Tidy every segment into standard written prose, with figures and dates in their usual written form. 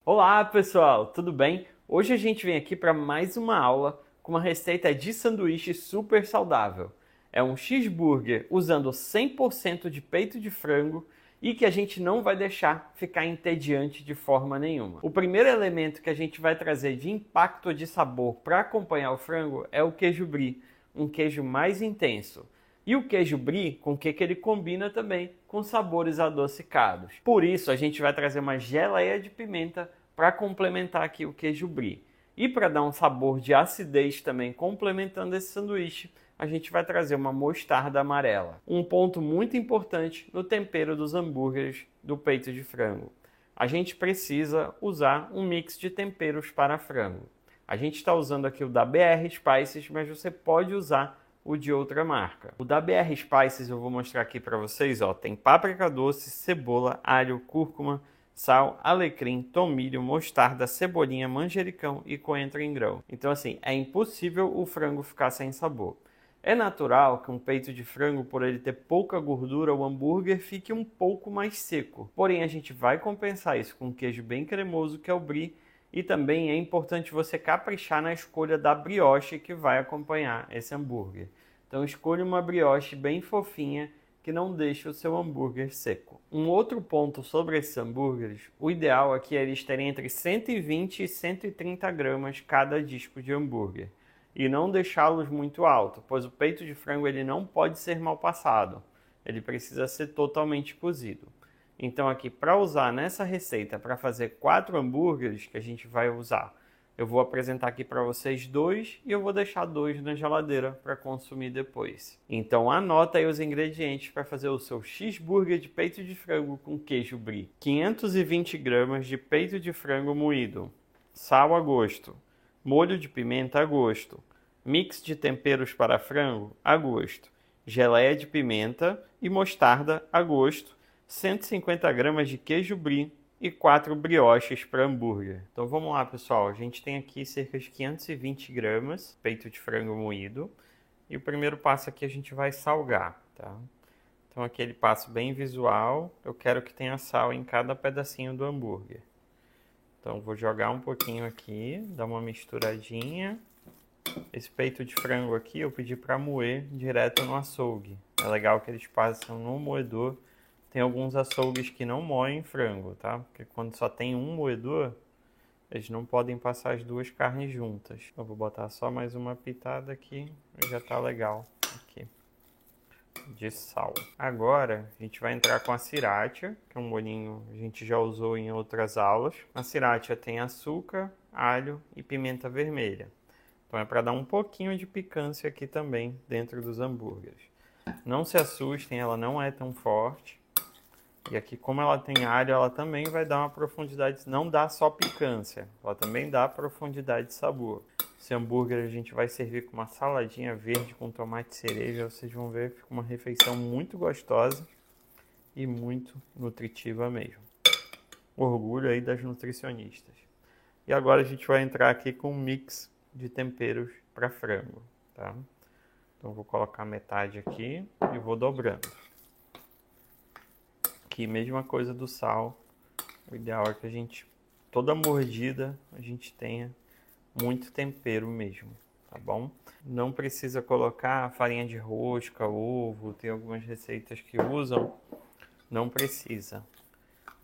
Olá pessoal, tudo bem? Hoje a gente vem aqui para mais uma aula com uma receita de sanduíche super saudável. É um cheeseburger usando 100% de peito de frango e que a gente não vai deixar ficar entediante de forma nenhuma. O primeiro elemento que a gente vai trazer de impacto de sabor para acompanhar o frango é o queijo brie, um queijo mais intenso. E o queijo brie, com o que ele combina também? Com sabores adocicados. Por isso, a gente vai trazer uma geleia de pimenta para complementar aqui o queijo brie. E para dar um sabor de acidez também complementando esse sanduíche, a gente vai trazer uma mostarda amarela. Um ponto muito importante no tempero dos hambúrgueres do peito de frango. A gente precisa usar um mix de temperos para frango. A gente está usando aqui o da BR Spices, mas você pode usar o de outra marca. O da BR Spices eu vou mostrar aqui para vocês, ó, tem páprica doce, cebola, alho, cúrcuma, sal, alecrim, tomilho, mostarda, cebolinha, manjericão e coentro em grão. Então assim, é impossível o frango ficar sem sabor. É natural que um peito de frango, por ele ter pouca gordura, o hambúrguer fique um pouco mais seco. Porém, a gente vai compensar isso com um queijo bem cremoso, que é o brie. E também é importante você caprichar na escolha da brioche que vai acompanhar esse hambúrguer. Então escolha uma brioche bem fofinha que não deixe o seu hambúrguer seco. Um outro ponto sobre esses hambúrgueres, o ideal aqui é eles terem entre 120 e 130 gramas cada disco de hambúrguer. E não deixá-los muito alto, pois o peito de frango ele não pode ser mal passado. Ele precisa ser totalmente cozido. Então aqui, para usar nessa receita, para fazer 4 hambúrgueres que a gente vai usar, eu vou apresentar aqui para vocês 2 e eu vou deixar 2 na geladeira para consumir depois. Então anota aí os ingredientes para fazer o seu cheeseburger de peito de frango com queijo brie. 520 gramas de peito de frango moído, sal a gosto, molho de pimenta a gosto, mix de temperos para frango a gosto, geleia de pimenta e mostarda a gosto, 150 gramas de queijo brie e 4 brioches para hambúrguer. Então vamos lá, pessoal. A gente tem aqui cerca de 520 gramas peito de frango moído. E o primeiro passo aqui a gente vai salgar, tá? Então aquele passo bem visual. Eu quero que tenha sal em cada pedacinho do hambúrguer. Então vou jogar um pouquinho aqui, dar uma misturadinha. Esse peito de frango aqui eu pedi para moer direto no açougue. É legal que eles passam no moedor. Tem alguns açougues que não moem frango, tá? Porque quando só tem um moedor, eles não podem passar as duas carnes juntas. Eu vou botar só mais uma pitada aqui e já tá legal aqui de sal. Agora a gente vai entrar com a sriracha, que é um molhinho que a gente já usou em outras aulas. A sriracha tem açúcar, alho e pimenta vermelha. Então é para dar um pouquinho de picância aqui também dentro dos hambúrgueres. Não se assustem, ela não é tão forte. E aqui, como ela tem alho, ela também vai dar uma profundidade, não dá só picância, ela também dá profundidade de sabor. Esse hambúrguer a gente vai servir com uma saladinha verde com tomate cereja, vocês vão ver, fica uma refeição muito gostosa e muito nutritiva mesmo. Orgulho aí das nutricionistas. E agora a gente vai entrar aqui com um mix de temperos para frango, tá? Então eu vou colocar metade aqui e vou dobrando. Aqui, mesma coisa do sal. O ideal é que a gente, toda mordida, a gente tenha muito tempero mesmo, tá bom? Não precisa colocar farinha de rosca, ovo, tem algumas receitas que usam, não precisa.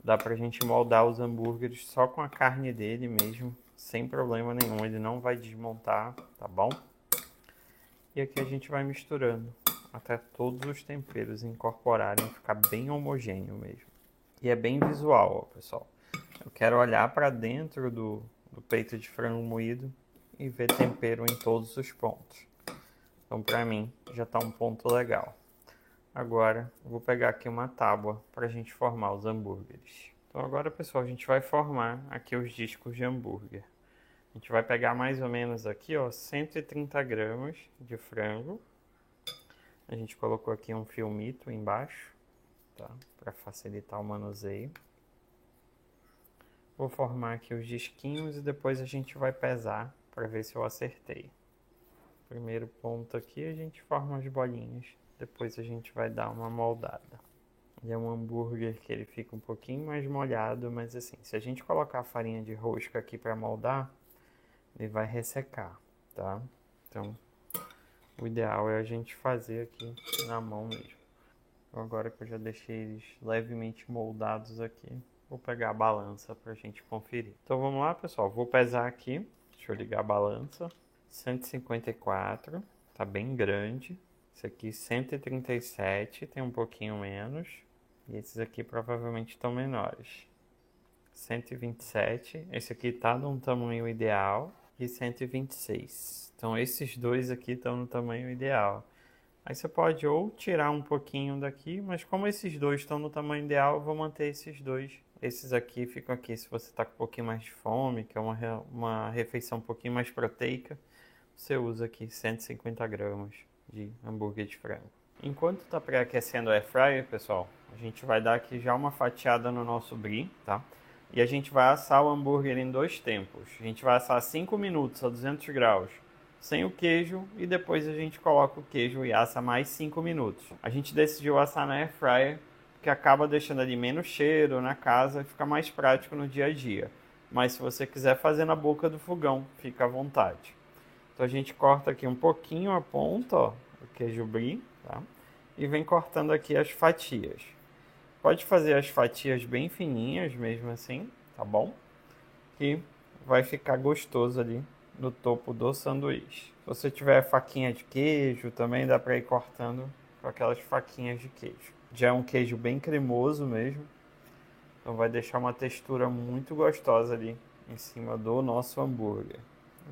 Dá pra gente moldar os hambúrgueres só com a carne dele mesmo, sem problema nenhum, ele não vai desmontar, tá bom? E aqui a gente vai misturando até todos os temperos incorporarem, ficar bem homogêneo mesmo. E é bem visual, ó, pessoal. Eu quero olhar para dentro do peito de frango moído e ver tempero em todos os pontos. Então, para mim, já está um ponto legal. Agora, eu vou pegar aqui uma tábua para a gente formar os hambúrgueres. Então, agora, pessoal, a gente vai formar aqui os discos de hambúrguer. A gente vai pegar mais ou menos aqui, ó, 130 gramas de frango. A gente colocou aqui um filmito embaixo, tá? Para facilitar o manuseio. Vou formar aqui os disquinhos e depois a gente vai pesar para ver se eu acertei. Primeiro ponto aqui a gente forma as bolinhas, depois a gente vai dar uma moldada. E é um hambúrguer que ele fica um pouquinho mais molhado, mas assim, se a gente colocar a farinha de rosca aqui para moldar, ele vai ressecar, tá? Então, o ideal é a gente fazer aqui na mão mesmo. Então, agora que eu já deixei eles levemente moldados aqui, vou pegar a balança pra gente conferir. Então vamos lá, pessoal, vou pesar aqui. Deixa eu ligar a balança. 154, tá bem grande. Esse aqui 137, tem um pouquinho menos. E esses aqui provavelmente estão menores. 127, esse aqui tá num tamanho ideal. E 126. Então esses dois aqui estão no tamanho ideal. Aí você pode ou tirar um pouquinho daqui, mas como esses dois estão no tamanho ideal, eu vou manter esses dois. Esses aqui ficam aqui se você está com um pouquinho mais de fome, que é uma refeição um pouquinho mais proteica. Você usa aqui 150 gramas de hambúrguer de frango. Enquanto está pré-aquecendo o air fryer, pessoal, a gente vai dar aqui já uma fatiada no nosso brie, tá? E a gente vai assar o hambúrguer em 2 tempos. A gente vai assar 5 minutos a 200 graus sem o queijo e depois a gente coloca o queijo e assa mais 5 minutos. A gente decidiu assar na air fryer porque acaba deixando ali menos cheiro na casa e fica mais prático no dia a dia. Mas se você quiser fazer na boca do fogão, fica à vontade. Então a gente corta aqui um pouquinho a ponta, ó, do queijo brie, tá? E vem cortando aqui as fatias. Pode fazer as fatias bem fininhas mesmo assim, tá bom? Que vai ficar gostoso ali no topo do sanduíche. Se você tiver faquinha de queijo, também dá para ir cortando com aquelas faquinhas de queijo. Já é um queijo bem cremoso mesmo, então vai deixar uma textura muito gostosa ali em cima do nosso hambúrguer.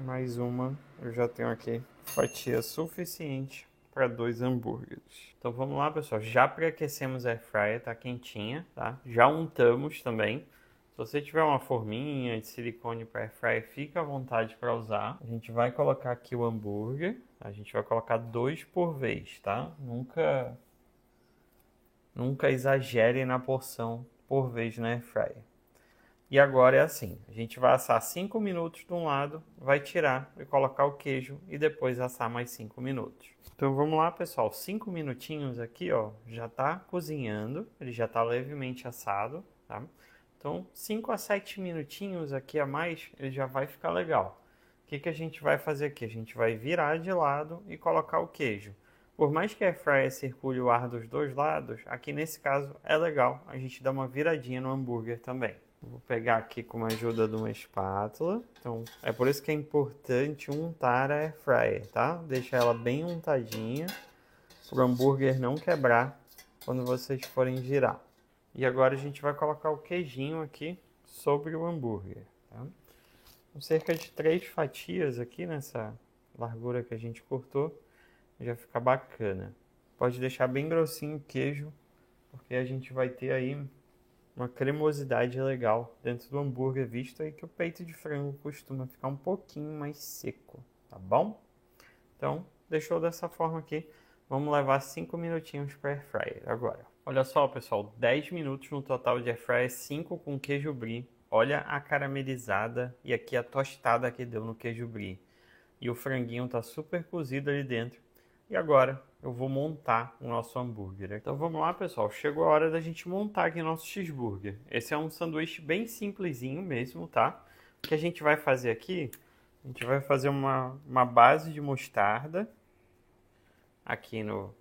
Mais uma, eu já tenho aqui fatia suficiente para 2 hambúrgueres. Então vamos lá, pessoal, já pré-aquecemos a air fryer, tá quentinha, tá? Já untamos também. Se você tiver uma forminha de silicone para air fryer, fica à vontade para usar. A gente vai colocar aqui o hambúrguer. A gente vai colocar 2 por vez, tá? Nunca exagere na porção por vez na air fryer. E agora é assim, a gente vai assar 5 minutos de um lado, vai tirar e colocar o queijo e depois assar mais 5 minutos. Então vamos lá, pessoal, 5 minutinhos aqui, ó, já tá cozinhando, ele já tá levemente assado, tá? Então 5 a 7 minutinhos aqui a mais, ele já vai ficar legal. O que a gente vai fazer aqui? A gente vai virar de lado e colocar o queijo. Por mais que a air fryer circule o ar dos dois lados, aqui nesse caso é legal a gente dar uma viradinha no hambúrguer também. Vou pegar aqui com a ajuda de uma espátula. Então, é por isso que é importante untar a air fryer, tá? Deixar ela bem untadinha, para o hambúrguer não quebrar quando vocês forem girar. E agora a gente vai colocar o queijinho aqui sobre o hambúrguer, tá? Com cerca de 3 fatias aqui nessa largura que a gente cortou, já fica bacana. Pode deixar bem grossinho o queijo, porque a gente vai ter aí uma cremosidade legal dentro do hambúrguer, visto aí que o peito de frango costuma ficar um pouquinho mais seco, tá bom? Então, deixou dessa forma aqui. Vamos levar 5 minutinhos para air fryer agora. Olha só, pessoal, 10 minutos no total de air fryer, 5 com queijo brie. Olha a caramelizada e aqui a tostada que deu no queijo brie. E o franguinho tá super cozido ali dentro. E agora eu vou montar o nosso hambúrguer. Então vamos lá, pessoal. Chegou a hora da gente montar aqui o nosso cheeseburger. Esse é um sanduíche bem simplesinho mesmo, tá? O que a gente vai fazer aqui, a gente vai fazer uma base de mostarda aqui no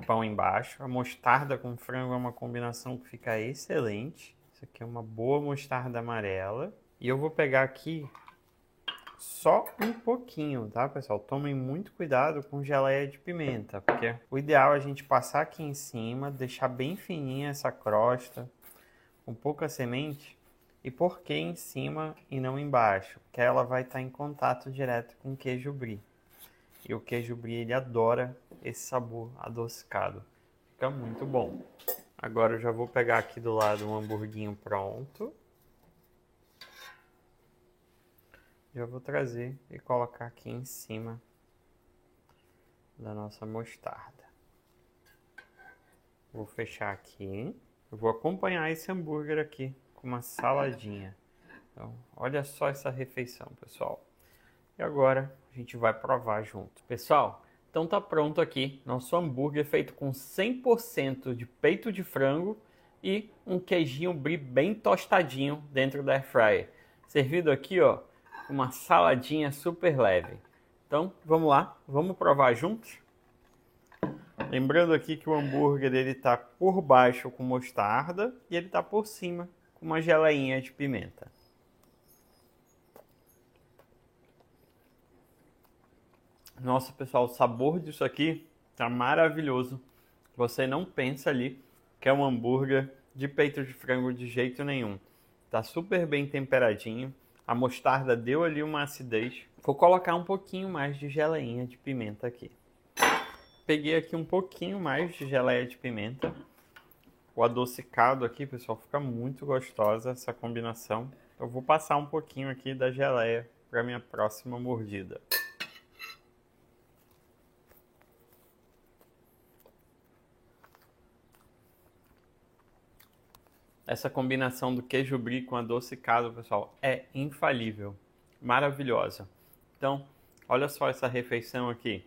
pão embaixo. A mostarda com frango é uma combinação que fica excelente. Isso aqui é uma boa mostarda amarela. E eu vou pegar aqui só um pouquinho, tá, pessoal? Tomem muito cuidado com geleia de pimenta, porque o ideal é a gente passar aqui em cima, deixar bem fininha essa crosta, com pouca semente, e por que em cima e não embaixo? Porque ela vai estar em contato direto com o queijo brie. E o queijo brie, ele adora esse sabor adocicado. Fica muito bom. Agora eu já vou pegar aqui do lado um hamburguinho pronto. Já vou trazer e colocar aqui em cima da nossa mostarda. Vou fechar aqui. Eu vou acompanhar esse hambúrguer aqui com uma saladinha. Então, olha só essa refeição, pessoal. E agora a gente vai provar junto. Pessoal, Então tá pronto aqui nosso hambúrguer feito com 100% de peito de frango e um queijinho brie bem tostadinho dentro da air fryer. Servido aqui, ó, com uma saladinha super leve. Então, vamos lá, vamos provar juntos? Lembrando aqui que o hambúrguer ele tá por baixo com mostarda e ele tá por cima com uma geleinha de pimenta. Nossa, pessoal, o sabor disso aqui tá maravilhoso. Você não pensa ali que é um hambúrguer de peito de frango de jeito nenhum. Tá super bem temperadinho. A mostarda deu ali uma acidez. Vou colocar um pouquinho mais de geleinha de pimenta aqui. Peguei aqui um pouquinho mais de geleia de pimenta. O adocicado aqui, pessoal, fica muito gostosa essa combinação. Eu vou passar um pouquinho aqui da geleia para minha próxima mordida. Essa combinação do queijo brie com adocicado, pessoal, é infalível. Maravilhosa. Então, olha só essa refeição aqui.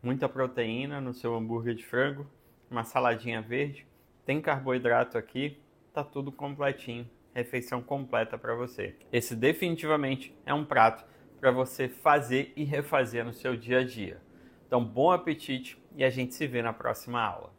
Muita proteína no seu hambúrguer de frango, uma saladinha verde, tem carboidrato aqui, tá tudo completinho. Refeição completa para você. Esse definitivamente é um prato para você fazer e refazer no seu dia a dia. Então, bom apetite e a gente se vê na próxima aula.